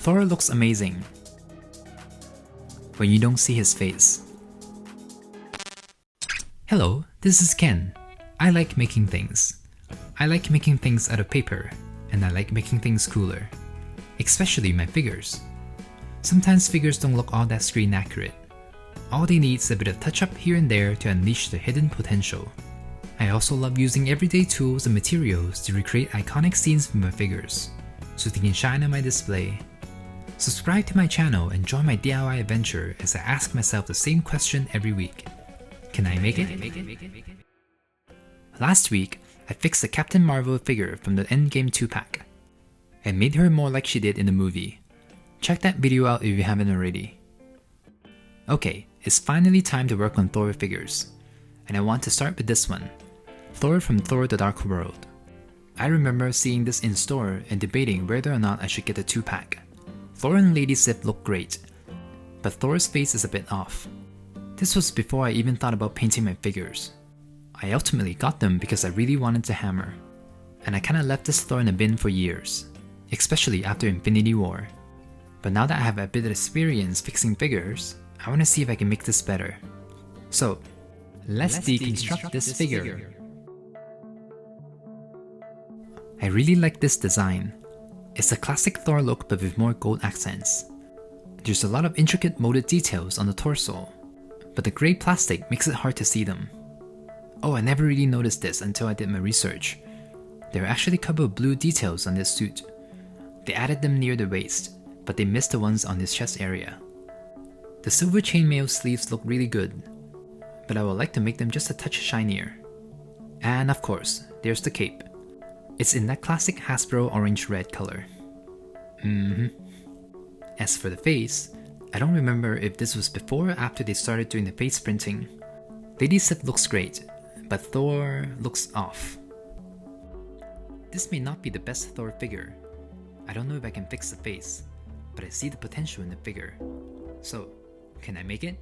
Thor looks amazing when you don't see his face. Hello, this is Ken. I like making things. I like making things out of paper, and I like making things cooler. Especially my figures. Sometimes figures don't look all that screen accurate. All they need is a bit of touch up here and there to unleash their hidden potential. I also love using everyday tools and materials to recreate iconic scenes from my figures, so they can shine on my display. Subscribe to my channel and join my DIY adventure as I ask myself the same question every week. Can I make it? Last week, I fixed the Captain Marvel figure from the Endgame 2-pack and made her more like she did in the movie. Check that video out if you haven't already. Okay, it's finally time to work on Thor figures, and I want to start with this one, Thor from Thor the Dark World. I remember seeing this in store and debating whether or not I should get the 2-pack. Thor and Lady Sif look great, but Thor's face is a bit off. This was before I even thought about painting my figures. I ultimately got them because I really wanted to hammer, and I kinda left this Thor in a bin for years, especially after Infinity War. But now that I have a bit of experience fixing figures, I want to see if I can make this better. So, let's deconstruct this figure. I really like this design. It's a classic Thor look but with more gold accents. There's a lot of intricate molded details on the torso, but the grey plastic makes it hard to see them. Oh, I never really noticed this until I did my research. There are actually a couple of blue details on this suit. They added them near the waist, but they missed the ones on his chest area. The silver chainmail sleeves look really good, but I would like to make them just a touch shinier. And of course, there's the cape. It's in that classic Hasbro orange-red color. As for the face, I don't remember if this was before or after they started doing the face printing. Lady Sif looks great, but Thor looks off. This may not be the best Thor figure. I don't know if I can fix the face, but I see the potential in the figure. So, can I make it?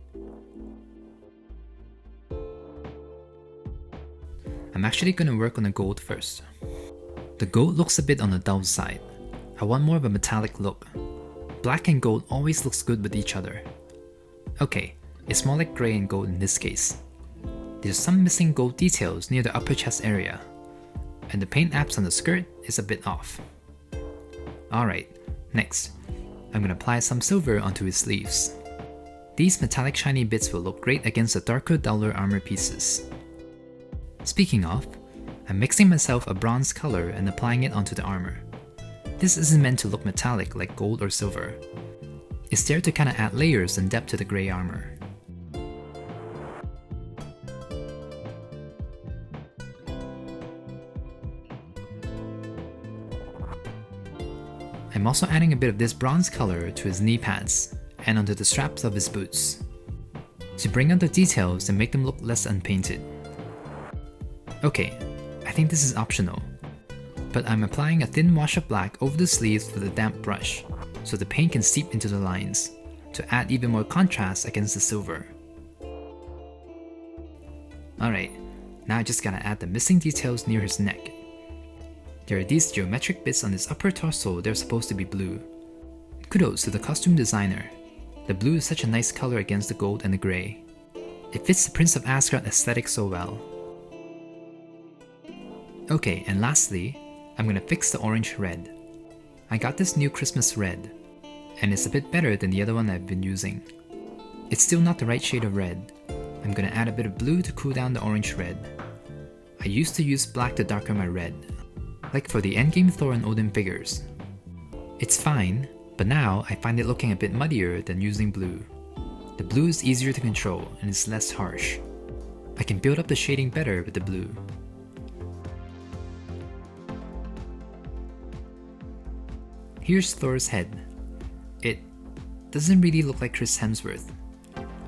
I'm actually gonna work on the gold first. The gold looks a bit on the dull side. I want more of a metallic look. Black and gold always looks good with each other. Okay, it's more like grey and gold in this case. There's some missing gold details near the upper chest area, and the paint apps on the skirt is a bit off. Alright, next, I'm gonna apply some silver onto his sleeves. These metallic shiny bits will look great against the darker, duller armor pieces. Speaking of, I'm mixing myself a bronze color and applying it onto the armor. This isn't meant to look metallic like gold or silver. It's there to kinda add layers and depth to the grey armor. I'm also adding a bit of this bronze color to his knee pads and onto the straps of his boots, to bring out the details and make them look less unpainted. Okay, I think this is optional, but I'm applying a thin wash of black over the sleeves with a damp brush, so the paint can seep into the lines, to add even more contrast against the silver. Alright, now I just gotta add the missing details near his neck. There are these geometric bits on his upper torso that are supposed to be blue. Kudos to the costume designer. The blue is such a nice color against the gold and the grey. It fits the Prince of Asgard aesthetic so well. Okay, and lastly, I'm gonna fix the orange red. I got this new Christmas red, and it's a bit better than the other one I've been using. It's still not the right shade of red. I'm gonna add a bit of blue to cool down the orange red. I used to use black to darken my red, like for the Endgame Thor and Odin figures. It's fine, but now I find it looking a bit muddier than using blue. The blue is easier to control and is less harsh. I can build up the shading better with the blue. Here's Thor's head. It doesn't really look like Chris Hemsworth.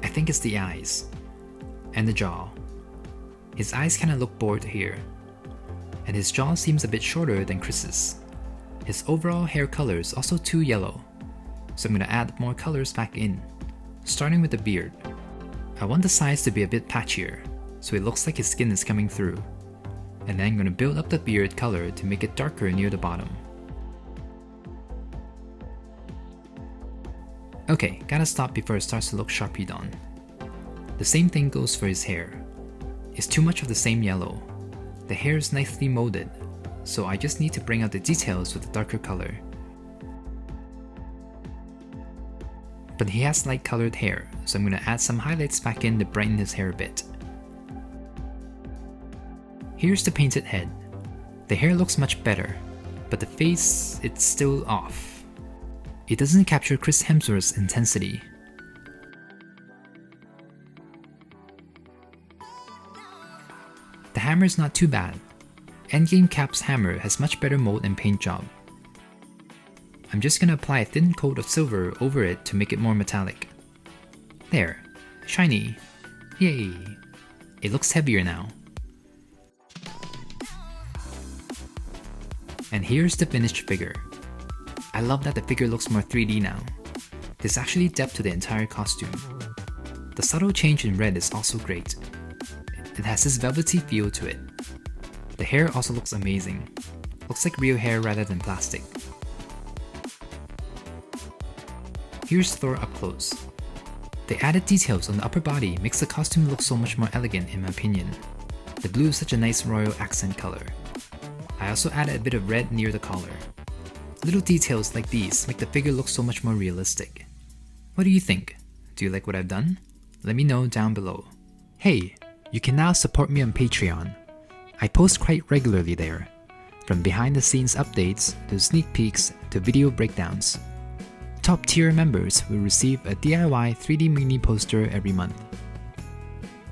I think it's the eyes. And the jaw. His eyes kinda look bored here. And his jaw seems a bit shorter than Chris's. His overall hair color is also too yellow, so I'm gonna add more colors back in, starting with the beard. I want the sides to be a bit patchier, so it looks like his skin is coming through. And then I'm gonna build up the beard color to make it darker near the bottom. Okay, gotta stop before it starts to look sharply done. The same thing goes for his hair. It's too much of the same yellow. The hair is nicely molded, so I just need to bring out the details with a darker color. But he has light colored hair, so I'm gonna add some highlights back in to brighten his hair a bit. Here's the painted head. The hair looks much better, but the face, it's still off. It doesn't capture Chris Hemsworth's intensity. The hammer is not too bad. Endgame Cap's hammer has much better mold and paint job. I'm just gonna apply a thin coat of silver over it to make it more metallic. There, shiny. Yay! It looks heavier now. And here's the finished figure. I love that the figure looks more 3D now. There's actually depth to the entire costume. The subtle change in red is also great. It has this velvety feel to it. The hair also looks amazing. Looks like real hair rather than plastic. Here's Thor up close. The added details on the upper body makes the costume look so much more elegant in my opinion. The blue is such a nice royal accent color. I also added a bit of red near the collar. Little details like these make the figure look so much more realistic. What do you think? Do you like what I've done? Let me know down below. Hey, you can now support me on Patreon. I post quite regularly there, from behind the scenes updates to sneak peeks to video breakdowns. Top tier members will receive a DIY 3D mini poster every month.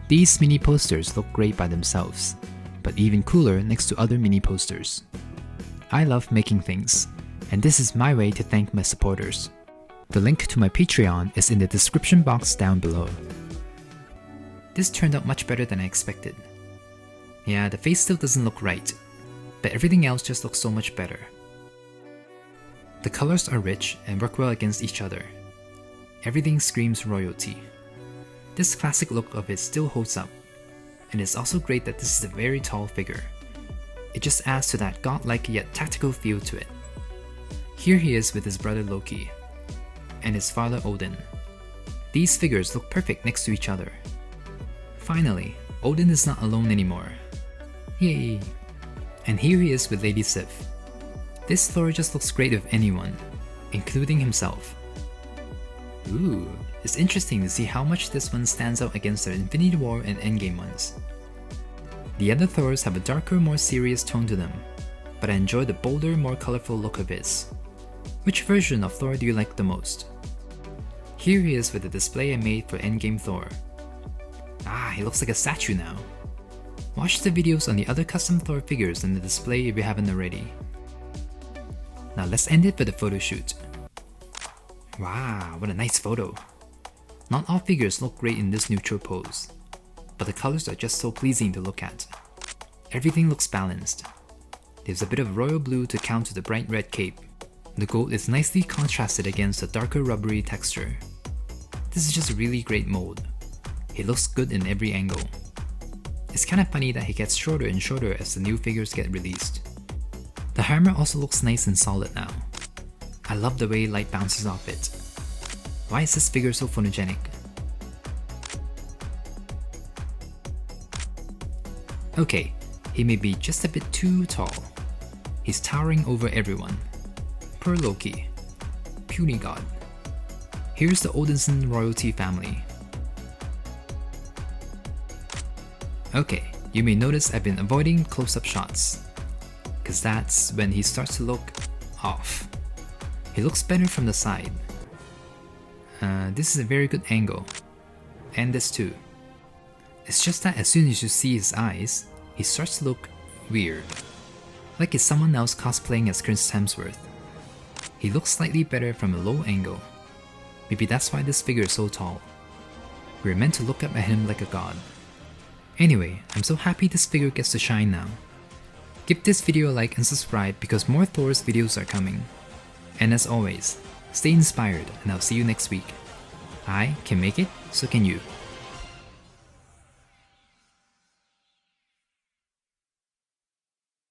These mini posters look great by themselves, but even cooler next to other mini posters. I love making things, and this is my way to thank my supporters. The link to my Patreon is in the description box down below. This turned out much better than I expected. Yeah, the face still doesn't look right, but everything else just looks so much better. The colors are rich and work well against each other. Everything screams royalty. This classic look of it still holds up, and it's also great that this is a very tall figure. It just adds to that godlike yet tactical feel to it. Here he is with his brother Loki, and his father Odin. These figures look perfect next to each other. Finally, Odin is not alone anymore. Yay! And here he is with Lady Sif. This Thor just looks great with anyone, including himself. Ooh, it's interesting to see how much this one stands out against the Infinity War and Endgame ones. The other Thors have a darker, more serious tone to them, but I enjoy the bolder, more colorful look of his. Which version of Thor do you like the most? Here he is with the display I made for Endgame Thor. Ah, he looks like a statue now. Watch the videos on the other custom Thor figures in the display if you haven't already. Now let's end it with a photo shoot. Wow, what a nice photo. Not all figures look great in this neutral pose, but the colors are just so pleasing to look at. Everything looks balanced. There's a bit of royal blue to counter the bright red cape. The gold is nicely contrasted against the darker rubbery texture. This is just a really great mold. He looks good in every angle. It's kinda funny that he gets shorter and shorter as the new figures get released. The hammer also looks nice and solid now. I love the way light bounces off it. Why is this figure so photogenic? Okay, he may be just a bit too tall. He's towering over everyone. Poor Loki. Puny god. Here's the Odinson royalty family. Okay, you may notice I've been avoiding close-up shots, cause that's when he starts to look off. He looks better from the side. This is a very good angle. And this too. It's just that as soon as you see his eyes, he starts to look weird. Like it's someone else cosplaying as Chris Hemsworth. He looks slightly better from a low angle. Maybe that's why this figure is so tall. We're meant to look up at him like a god. Anyway, I'm so happy this figure gets to shine now. Give this video a like and subscribe because more Thor's videos are coming. And as always, stay inspired and I'll see you next week. I can make it, so can you.